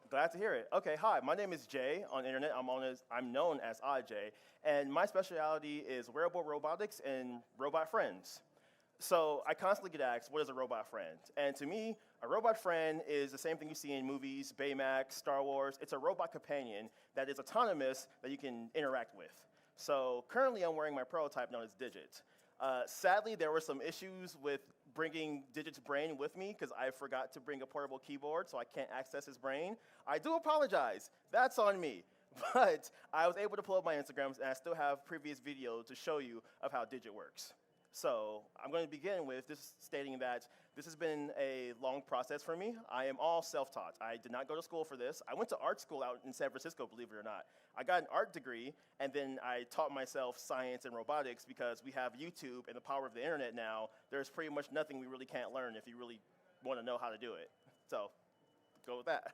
Glad to hear it. Okay, hi, my name is Jay. On the internet, I'm known as Jay, and my specialty is wearable robotics and robot friends. So I constantly get asked, what is a robot friend? And to me, a robot friend is the same thing you see in movies, Baymax, Star Wars. It's a robot companion that is autonomous that you can interact with. So currently I'm wearing my prototype known as Digit. Sadly, there were some issues with bringing Digit's brain with me because I forgot to bring a portable keyboard, so I can't access his brain. I do apologize. That's on me. But I was able to pull up my Instagrams, and I still have previous videos to show you of how Digit works. So I'm going to begin with just stating that this has been a long process for me. I am all self-taught. I did not go to school for this. I went to art school out in San Francisco, believe it or not. I got an art degree, and then I taught myself science and robotics because we have YouTube and the power of the internet now. There's pretty much nothing we really can't learn if you really want to know how to do it. So go with that.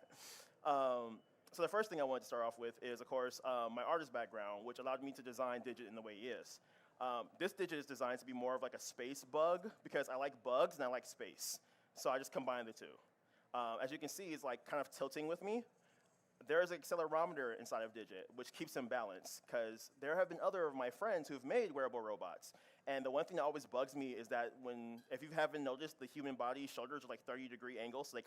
So the first thing I wanted to start off with is, of course, my artist background, which allowed me to design Digit in the way he is. This Digit is designed to be more of like a space bug because I like bugs and I like space. So I just combined the two. As you can see, it's like kind of tilting with me. There is an accelerometer inside of Digit, which keeps him balanced because there have been other of my friends who've made wearable robots. And the one thing that always bugs me is that if you haven't noticed, the human body shoulders are like 30-degree angles, so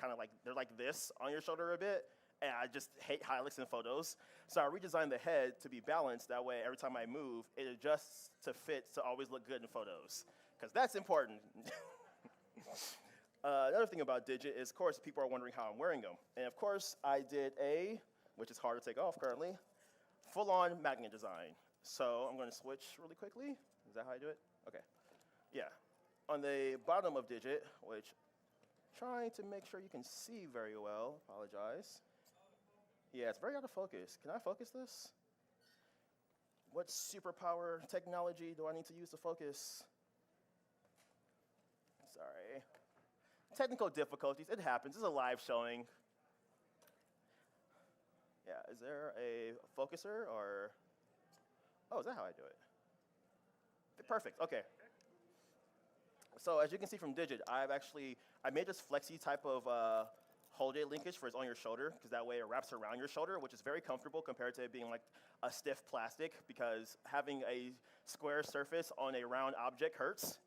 they're like this on your shoulder a bit. And I just hate how it looks in photos. So I redesigned the head to be balanced. That way, every time I move, it adjusts to fit to always look good in photos, because that's important. Another thing about Digit is, of course, people are wondering how I'm wearing them. And of course, I did which is hard to take off currently, full-on magnet design. So I'm going to switch really quickly. Is that how I do it? OK. Yeah. On the bottom of Digit, which trying to make sure you can see very well, apologize. Yeah, it's very out of focus. Can I focus this? What superpower technology do I need to use to focus? Sorry. Technical difficulties, it happens. This is a live showing. Yeah, is there a focuser or? Oh, is that how I do it? Perfect, okay. So as you can see from Digit, I made this flexi type of hold it linkage for it's on your shoulder, because that way it wraps around your shoulder, which is very comfortable compared to it being like a stiff plastic, because having a square surface on a round object hurts.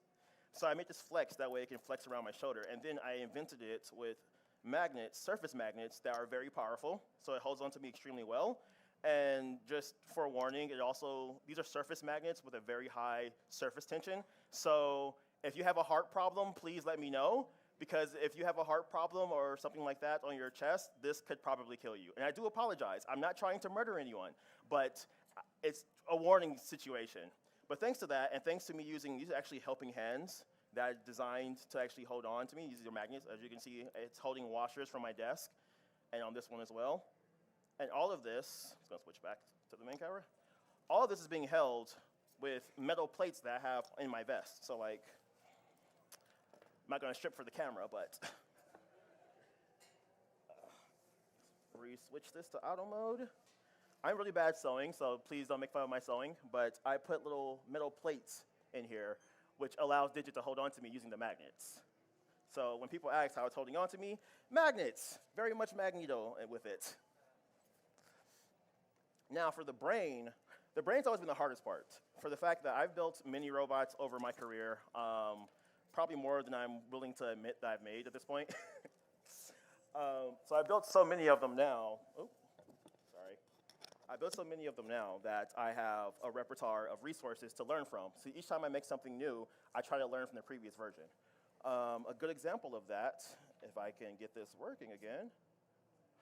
So I made this flex, that way it can flex around my shoulder. And then I invented it with magnets, surface magnets, that are very powerful, so it holds onto me extremely well. And just for warning, these are surface magnets with a very high surface tension. So if you have a heart problem, please let me know, because if you have a heart problem or something like that on your chest, this could probably kill you. And I do apologize. I'm not trying to murder anyone, but it's a warning situation. But thanks to that, and thanks to me using these are actually helping hands that are designed to actually hold on to me. These are magnets. As you can see, it's holding washers from my desk, and on this one as well. And all of this, I'm going to switch back to the main camera. All of this is being held with metal plates that I have in my vest. So like, I'm not going to strip for the camera, but re-switch this to auto mode. I'm really bad sewing, so please don't make fun of my sewing, but I put little metal plates in here, which allows Digit to hold on to me using the magnets. So when people ask how it's holding on to me, magnets, very much magneto with it. Now for the brain's always been the hardest part, for the fact that I've built many robots over my career, probably more than I'm willing to admit that I've made at this point. So I built so many of them now. Oh, sorry. I built so many of them now that I have a repertoire of resources to learn from. So each time I make something new, I try to learn from the previous version. A good example of that, if I can get this working again.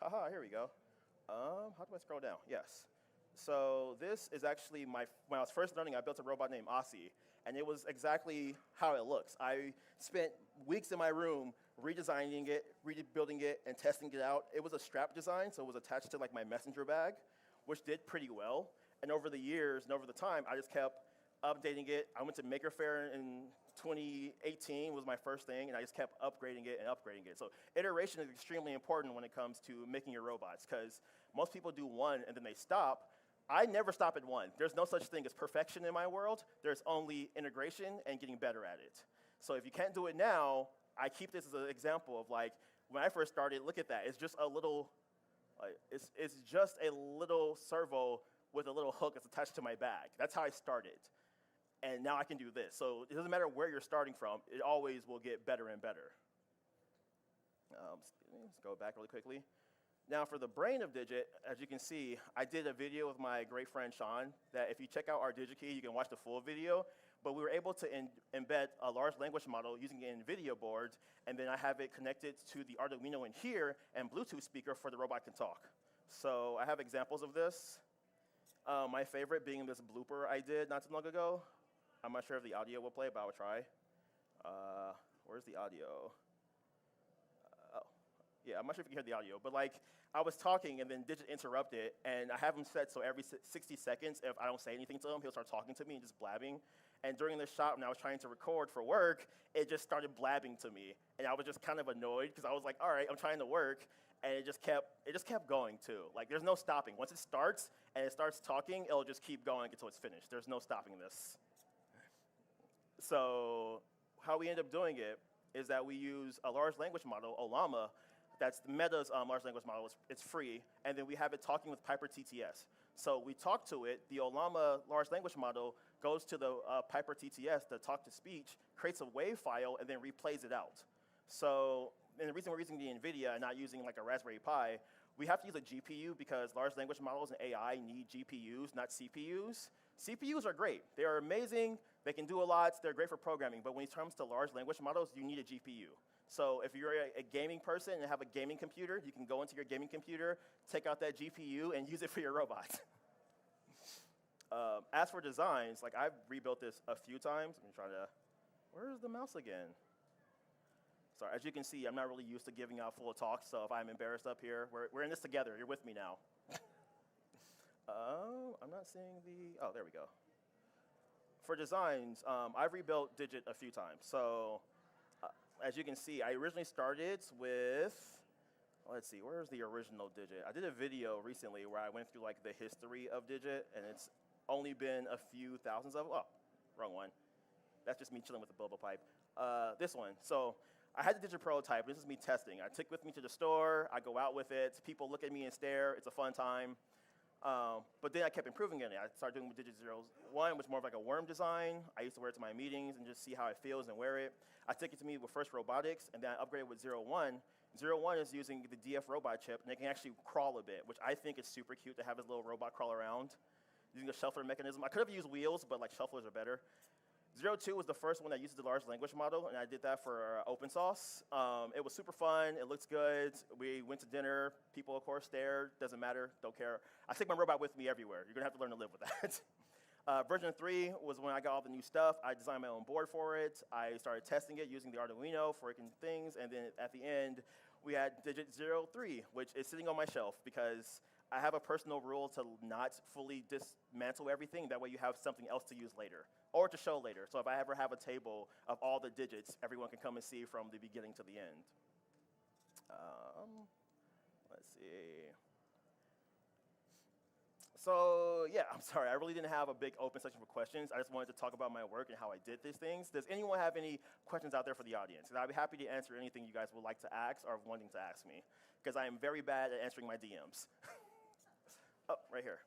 Haha, here we go. How do I scroll down? Yes. So this is actually when I was first learning, I built a robot named Aussie, and it was exactly how it looks. I spent weeks in my room redesigning it, rebuilding it, and testing it out. It was a strap design, so it was attached to like my messenger bag, which did pretty well. And over the years and over the time, I just kept updating it. I went to Maker Faire in 2018 was my first thing, and I just kept upgrading it and upgrading it. So iteration is extremely important when it comes to making your robots, because most people do one and then they stop. I never stop at one. There's no such thing as perfection in my world. There's only integration and getting better at it. So if you can't do it now, I keep this as an example of like, when I first started, look at that. It's just a little Like, it's just a little servo with a little hook that's attached to my bag. That's how I started. And now I can do this. So it doesn't matter where you're starting from, it always will get better and better. Let's go back really quickly. Now for the brain of Digit, as you can see, I did a video with my great friend Sean that if you check out our DigiKey, you can watch the full video. But we were able to embed a large language model using an NVIDIA board, and then I have it connected to the Arduino in here and Bluetooth speaker for the robot can talk. So I have examples of this. My favorite being this blooper I did not too long ago. I'm not sure if the audio will play, but I will try. Where's the audio? Yeah, I'm not sure if you can hear the audio, but like I was talking and then Digit interrupted, and I have him set so every 60 seconds, if I don't say anything to him, he'll start talking to me and just blabbing. And during this shot, when I was trying to record for work, it just started blabbing to me, and I was just kind of annoyed because I was like, all right, I'm trying to work, and it just kept going too. Like there's no stopping. Once it starts and it starts talking, it'll just keep going until it's finished. There's no stopping this. So how we end up doing it is that we use a large language model, Ollama. That's the Meta's large language model. It's free, and then we have it talking with Piper TTS. So we talk to it. The Ollama large language model goes to the Piper TTS, the talk-to-speech, creates a WAV file, and then replays it out. So, and the reason we're using the NVIDIA and not using like a Raspberry Pi, we have to use a GPU because large language models and AI need GPUs, not CPUs. CPUs are great. They are amazing. They can do a lot. They're great for programming. But when it comes to large language models, you need a GPU. So if you're a gaming person and have a gaming computer, you can go into your gaming computer, take out that GPU, and use it for your robot. As for designs, like I've rebuilt this a few times. I'm trying to, where's the mouse again? Sorry, as you can see, I'm not really used to giving out full talks, so if I'm embarrassed up here, we're in this together. You're with me now. I'm not seeing the, oh, there we go. For designs, I've rebuilt Digit a few times. So as you can see, I originally started with, let's see, where's the original Digit? I did a video recently where I went through like the history of Digit, and it's only been a few thousands of, oh, wrong one. That's just me chilling with the bubble pipe. This one, so I had the Digit prototype. This is me testing. I took it with me to the store. I go out with it. People look at me and stare. It's a fun time. But then I kept improving it. I started doing with Digit 01, which was more of like a worm design. I used to wear it to my meetings and just see how it feels and wear it. I took it to me with first robotics, and then I upgraded with 01. 01 is using the DF robot chip, and it can actually crawl a bit, which I think is super cute to have this little robot crawl around using a shuffler mechanism. I could have used wheels, but like shufflers are better. 02 was the first one that uses the large language model, and I did that for open source. It was super fun. It looks good. We went to dinner. People, of course, stared. Doesn't matter. Don't care. I take my robot with me everywhere. You're going to have to learn to live with that. Version 3 was when I got all the new stuff. I designed my own board for it. I started testing it using the Arduino for things, and then at the end, we had Digit 03, which is sitting on my shelf because I have a personal rule to not fully dismantle everything. That way you have something else to use later or to show later. So if I ever have a table of all the digits, everyone can come and see from the beginning to the end. Let's see. So yeah, I'm sorry, I really didn't have a big open section for questions. I just wanted to talk about my work and how I did these things. Does anyone have any questions out there for the audience? And I'd be happy to answer anything you guys would like to ask or wanting to ask me, because I am very bad at answering my DMs. Oh, right here.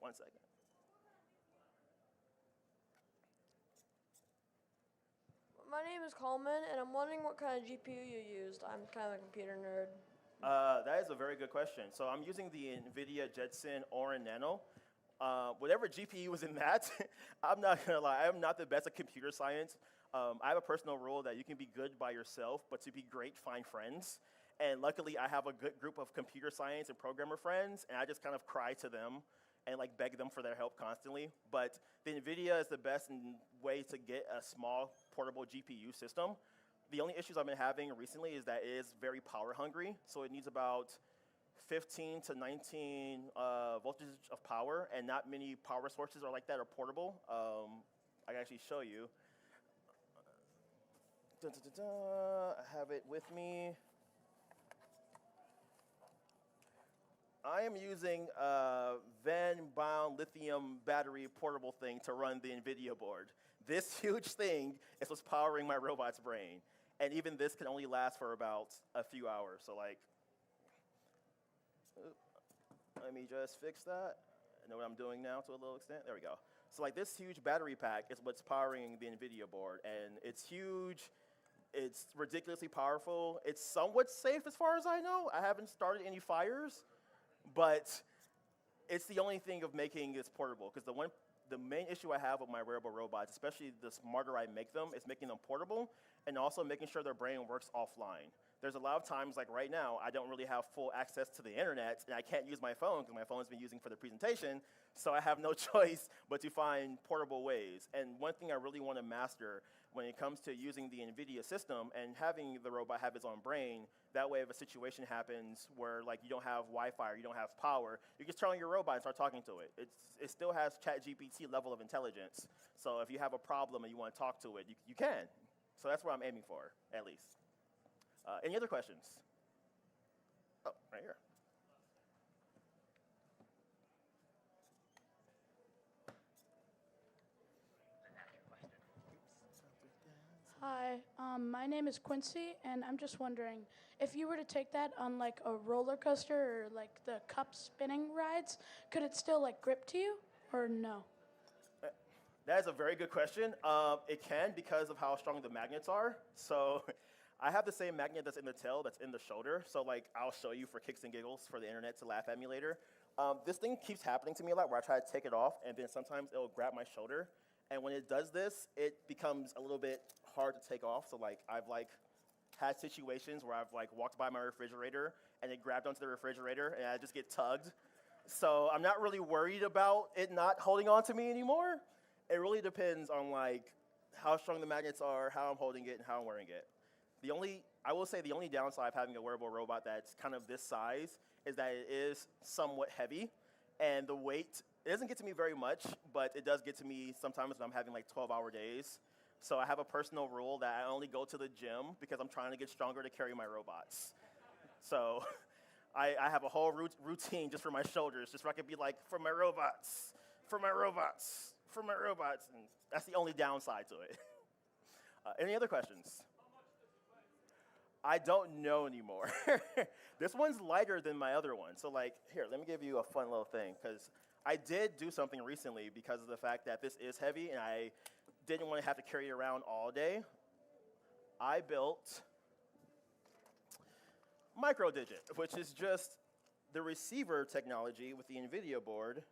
1 second. My name is Coleman, and I'm wondering what kind of GPU you used. I'm kind of a computer nerd. That is a very good question. So I'm using the NVIDIA Jetson Orin Nano. Whatever GPU was in that, I'm not gonna lie, I'm not the best at computer science. I have a personal rule that you can be good by yourself, but to be great, find friends. And luckily, I have a good group of computer science and programmer friends, and I just kind of cry to them and like beg them for their help constantly. But the NVIDIA is the best way to get a small portable GPU system. The only issues I've been having recently is that it is very power hungry, so it needs about 15 to 19 voltage of power, and not many power sources are like that or portable. I can actually show you. I have it with me. I am using a Van-bound lithium battery portable thing to run the NVIDIA board. This huge thing is what's powering my robot's brain. And even this can only last for about a few hours. So like, Let me just fix that. I know what I'm doing now to a little extent. There we go. So like this huge battery pack is what's powering the NVIDIA board, and it's huge. It's ridiculously powerful. It's somewhat safe as far as I know. I haven't started any fires, but it's the only thing of making this portable, because the main issue I have with my wearable robots, especially the smarter I make them, is making them portable and also making sure their brain works offline. There's a lot of times, like right now, I don't really have full access to the internet, and I can't use my phone because my phone's been using for the presentation, so I have no choice but to find portable ways. And one thing I really want to master when it comes to using the NVIDIA system and having the robot have its own brain, that way if a situation happens where like you don't have Wi-Fi or you don't have power, you just turn on your robot and start talking to it. It still has ChatGPT level of intelligence, so if you have a problem and you want to talk to it, you can. So that's what I'm aiming for, at least. Any other questions? Oh, right here. Hi, my name is Quincy, and I'm just wondering, if you were to take that on like a roller coaster or like the cup spinning rides, could it still like grip to you, or no? That is a very good question. It can, because of how strong the magnets are. So I have the same magnet that's in the tail that's in the shoulder. So like I'll show you for kicks and giggles for the internet to laugh at me later. This thing keeps happening to me a lot where I try to take it off and then sometimes it'll grab my shoulder. And when it does this, it becomes a little bit hard to take off. So like I've like had situations where I've like walked by my refrigerator and it grabbed onto the refrigerator and I just get tugged. So I'm not really worried about it not holding on to me anymore. It really depends on like how strong the magnets are, how I'm holding it, and how I'm wearing it. I will say the only downside of having a wearable robot that's kind of this size is that it is somewhat heavy, and the weight, it doesn't get to me very much, but it does get to me sometimes when I'm having like 12-hour days. So I have a personal rule that I only go to the gym because I'm trying to get stronger to carry my robots. So I have a whole routine just for my shoulders, just so I can be like, for my robots, for my robots, for my robots, and that's the only downside to it. Any other questions? I don't know anymore. This one's lighter than my other one. So like, here, let me give you a fun little thing, because I did do something recently because of the fact that this is heavy and I didn't want to have to carry it around all day. I built MicroDigit, which is just the receiver technology with the NVIDIA board.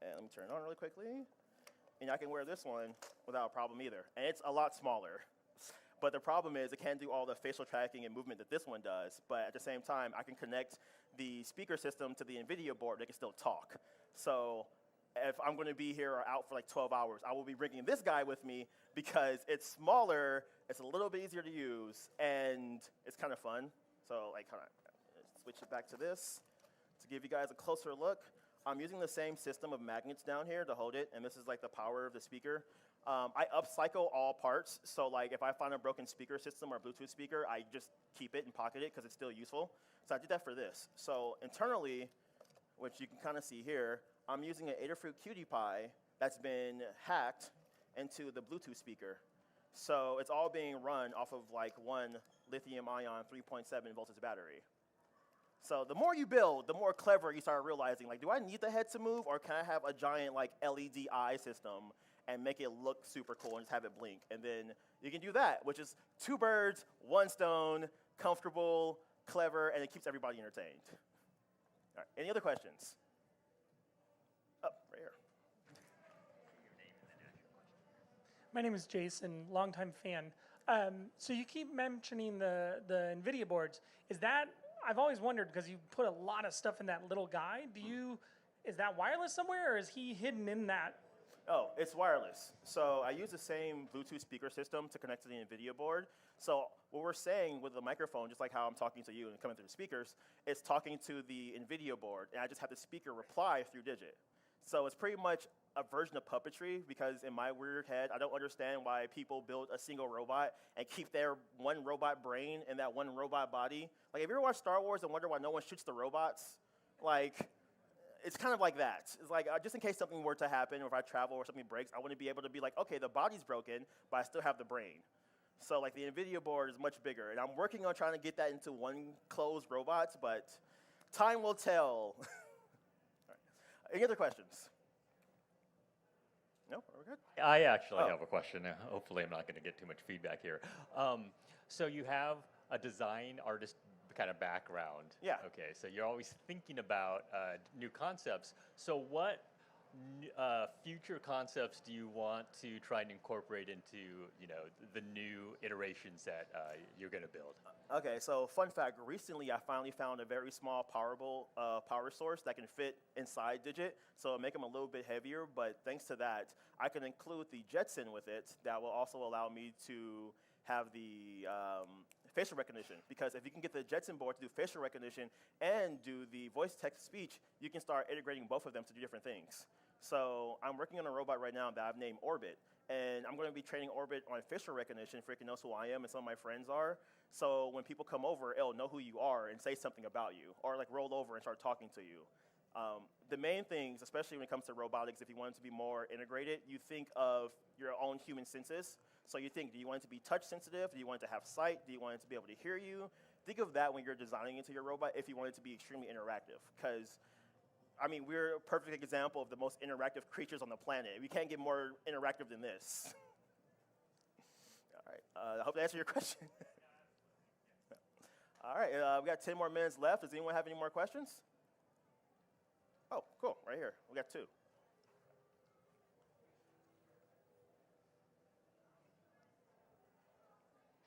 And let me turn it on really quickly. And I can wear this one without a problem either. And it's a lot smaller. But the problem is it can't do all the facial tracking and movement that this one does. But at the same time, I can connect the speaker system to the NVIDIA board. They can still talk. So if I'm going to be here or out for like 12 hours, I will be bringing this guy with me because it's smaller, it's a little bit easier to use, and it's kind of fun. So like, switch it back to this to give you guys a closer look. I'm using the same system of magnets down here to hold it, and this is like the power of the speaker. I upcycle all parts, so like if I find a broken speaker system or Bluetooth speaker, I just keep it and pocket it because it's still useful. So I did that for this. So internally, which you can kind of see here, I'm using an Adafruit Cutie Pie that's been hacked into the Bluetooth speaker. So it's all being run off of like one lithium-ion 3.7 voltage battery. So the more you build, the more clever you start realizing, like, do I need the head to move, or can I have a giant like LED eye system and make it look super cool and just have it blink? And then you can do that, which is 2 birds, 1 stone, comfortable, clever, and it keeps everybody entertained. All right, any other questions? Oh, right here. My name is Jason, longtime fan. So you keep mentioning the NVIDIA boards. Is that, I've always wondered, because you put a lot of stuff in that little guy, is that wireless somewhere, or is he hidden in that? Oh, it's wireless. So I use the same Bluetooth speaker system to connect to the NVIDIA board. So what we're saying with the microphone, just like how I'm talking to you and coming through the speakers, it's talking to the NVIDIA board, and I just have the speaker reply through Digit. So it's pretty much a version of puppetry, because in my weird head, I don't understand why people build a single robot and keep their one robot brain in that one robot body. Like, if you ever watch Star Wars and wonder why no one shoots the robots, like, it's kind of like that. It's like, just in case something were to happen, or if I travel or something breaks, I want to be able to be like, okay, the body's broken, but I still have the brain. So like the NVIDIA board is much bigger, and I'm working on trying to get that into one closed robot, but Time will tell. All right. Any other questions? No, are we good? I actually Oh. have a question. Hopefully, I'm not going to get too much feedback here. So you have a design artist kind of background. Yeah. Okay. So you're always thinking about new concepts. So what future concepts do you want to try and incorporate into the new iterations that you're going to build? Okay, so fun fact, recently I finally found a very small power source that can fit inside Digit, so it'll make them a little bit heavier, but thanks to that, I can include the Jetson with it that will also allow me to have the facial recognition, because if you can get the Jetson board to do facial recognition and do the voice text speech, you can start integrating both of them to do different things. So I'm working on a robot right now that I've named Orbit, and I'm going to be training Orbit on facial recognition for it to know who I am and some of my friends are. So when people come over, it'll know who you are and say something about you, or like roll over and start talking to you. The main things, especially when it comes to robotics, if you want it to be more integrated, you think of your own human senses. So you think, do you want it to be touch sensitive? Do you want it to have sight? Do you want it to be able to hear you? Think of that when you're designing into your robot if you want it to be extremely interactive. Because, I mean, we're a perfect example of the most interactive creatures on the planet. We can't get more interactive than this. All right, I hope that answered your question. All right, we got 10 more minutes left. Does anyone have any more questions? Oh, cool, right here. We got 2.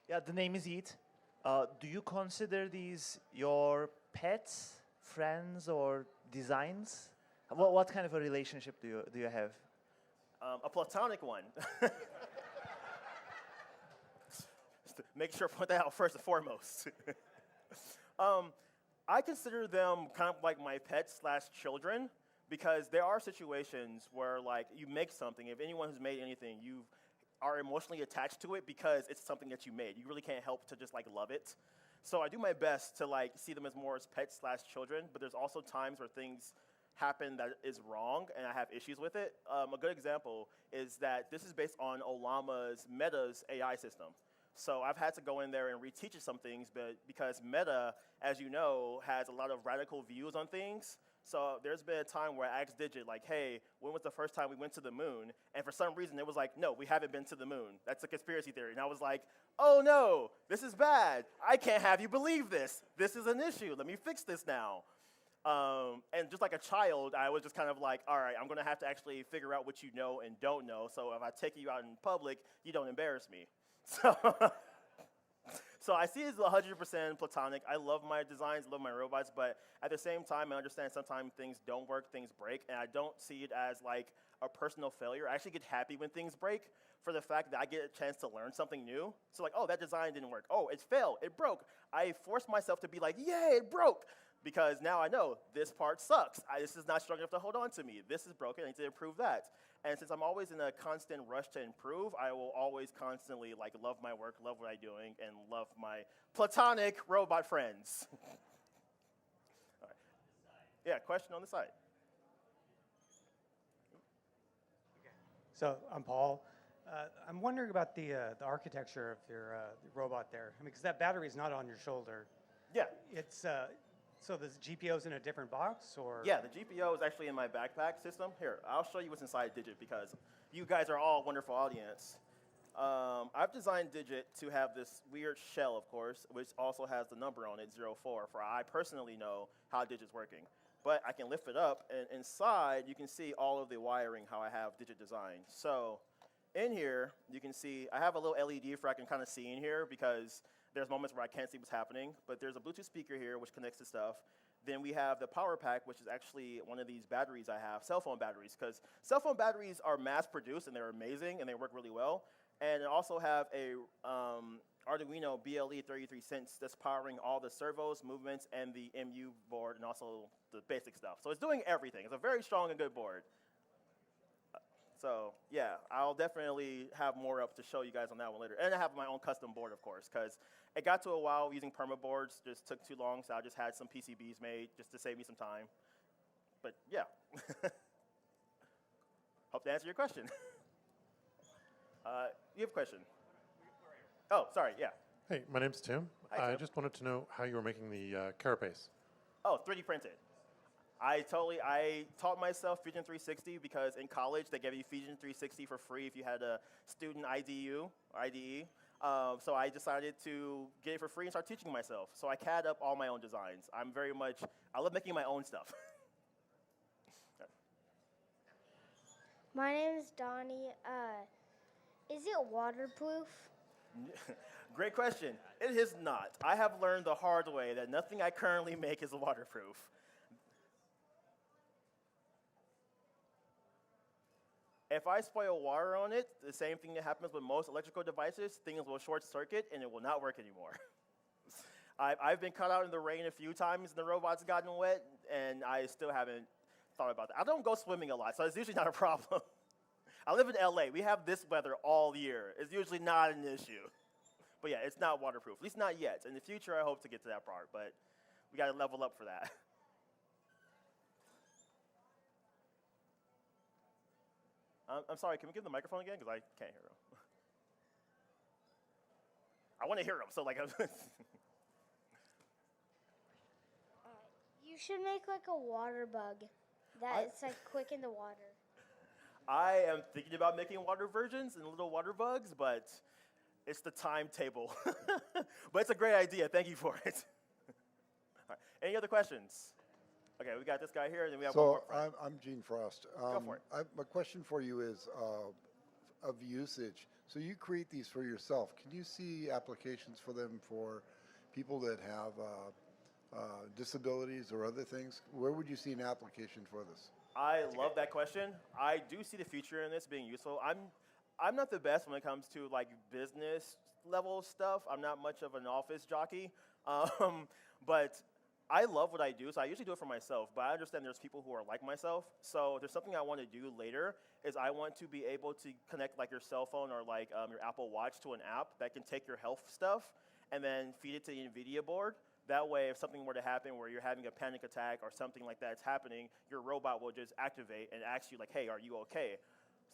Yeah, the name is Eat. Do you consider these your pets, friends, or designs? What kind of a relationship do you have? A platonic one. Just to make sure I point that out first and foremost. I consider them kind of like my pets / children, because there are situations where like you make something. If anyone who's made anything, you are emotionally attached to it because it's something that you made. You really can't help to just like love it. So I do my best to like see them as more as pets / children, but there's also times where things happen that is wrong and I have issues with it. A good example is that this is based on Olama's Meta's AI system. So I've had to go in there and reteach it some things, but because Meta, as you know, has a lot of radical views on things. So there's been a time where I asked Digit, like, hey, when was the first time we went to the moon? And for some reason, it was like, no, we haven't been to the moon. That's a conspiracy theory. And I was like, oh, no, this is bad. I can't have you believe this. This is an issue. Let me fix this now. And just like a child, I was just kind of like, all right, I'm going to have to actually figure out what you know and don't know. So if I take you out in public, you don't embarrass me. So I see it as 100% platonic. I love my designs, love my robots, but at the same time, I understand sometimes things don't work, things break, and I don't see it as like a personal failure. I actually get happy when things break for the fact that I get a chance to learn something new. So like, oh, that design didn't work. Oh, it failed, it broke. I force myself to be like, yay, it broke. Because now I know this part sucks. This is not strong enough to hold on to me. This is broken, I need to improve that. And since I'm always in a constant rush to improve, I will always constantly like love my work, love what I'm doing, and love my platonic robot friends. All right. Yeah, question on the side. So I'm Paul. I'm wondering about the architecture of your robot there. I mean, because that battery is not on your shoulder. Yeah. It's so the GPO's in a different box, or? Yeah, the GPO is actually in my backpack system. Here, I'll show you what's inside Digit because you guys are all a wonderful audience. I've designed Digit to have this weird shell, of course, which also has the number on it, 04, for I personally know how Digit's working. But I can lift it up, and inside you can see all of the wiring, how I have Digit designed. So in here, you can see I have a little LED for I can kind of see in here because there's moments where I can't see what's happening, but there's a Bluetooth speaker here which connects to stuff. Then we have the power pack, which is actually one of these batteries I have, cell phone batteries, because cell phone batteries are mass produced and they're amazing and they work really well. And I also have a Arduino BLE 33 cents that's powering all the servos, movements, and the MU board, and also the basic stuff. So it's doing everything. It's a very strong and good board. So yeah, I'll definitely have more up to show you guys on that one later. And I have my own custom board, of course, because it got to a while using perma boards just took too long, so I just had some PCBs made just to save me some time. But yeah, hope to answer your question. You have a question? Oh, sorry, yeah. Hey, my name's Tim. Hi, I Tim. just wanted to know how you were making the carapace. Oh, 3D printed. I taught myself Fusion 360 because in college they gave you Fusion 360 for free if you had a student IDU or IDE. So I decided to get it for free and start teaching myself. So I CAD up all my own designs. I love making my own stuff. My name is Donnie. Is it waterproof? Great question. It is not. I have learned the hard way that nothing I currently make is waterproof. If I spoil water on it, the same thing that happens with most electrical devices, things will short circuit and it will not work anymore. I've been caught out in the rain a few times and the robot's gotten wet, and I still haven't thought about that. I don't go swimming a lot, so it's usually not a problem. I live in LA. We have this weather all year. It's usually not an issue. But yeah, it's not waterproof, at least not yet. In the future, I hope to get to that part, but we got to level up for that. I'm sorry, can we give the microphone again? Because I can't hear him. I want to hear him, so like, You should make like a water bug that's like quick in the water. I am thinking about making water versions and little water bugs, but it's the timetable. But it's a great idea. Thank you for it. All right. Any other questions? Okay, we got this guy here, and then we have one more So friend. I'm Gene Frost. Go for it. My question for you is of usage. So you create these for yourself. Can you see applications for them for people that have disabilities or other things? Where would you see an application for this? I love that question. I do see the future in this being useful. I'm not the best when it comes to like business level stuff. I'm not much of an office jockey, but I love what I do, so I usually do it for myself, but I understand there's people who are like myself. So there's something I want to do later is I want to be able to connect like your cell phone or like your Apple Watch to an app that can take your health stuff and then feed it to the NVIDIA board. That way, if something were to happen where you're having a panic attack or something like that's happening, your robot will just activate and ask you like, hey, are you okay?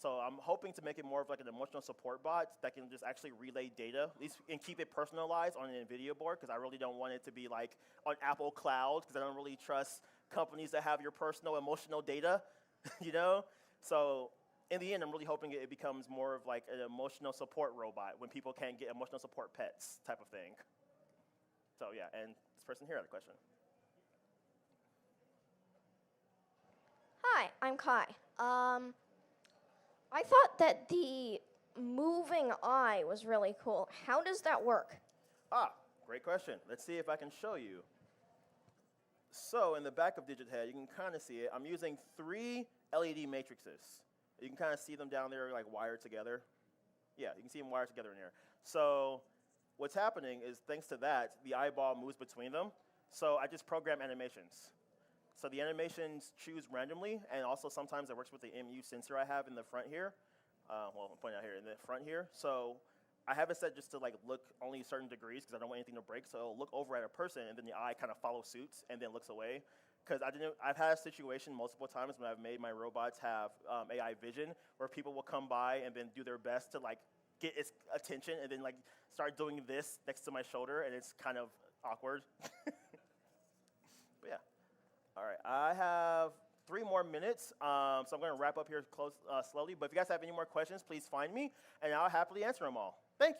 So I'm hoping to make it more of like an emotional support bot that can just actually relay data, at least, and keep it personalized on an NVIDIA board, because I really don't want it to be like on Apple Cloud, because I don't really trust companies that have your personal emotional data, you know? So in the end, I'm really hoping it becomes more of like an emotional support robot when people can't get emotional support pets type of thing. So yeah, and this person here had a question. Hi, I'm Kai. I thought that the moving eye was really cool. How does that work? Great question. Let's see if I can show you. So in the back of DigitHead, you can kind of see it. I'm using 3 LED matrices. You can kind of see them down there like wired together. Yeah, you can see them wired together in here. So what's happening is, thanks to that, the eyeball moves between them. So I just program animations. So the animations choose randomly, and also sometimes it works with the MU sensor I have in the front here. Well, I'm pointing out here in the front here. So I have it set just to like look only certain degrees because I don't want anything to break. So it'll look over at a person, and then the eye kind of follows suit and then looks away. Because I've had a situation multiple times when I've made my robots have AI vision, where people will come by and then do their best to like get its attention, and then like start doing this next to my shoulder, and it's kind of awkward. But yeah. All right, I have 3 more minutes, so I'm going to wrap up here slowly. But if you guys have any more questions, please find me, and I'll happily answer them all. Thank you.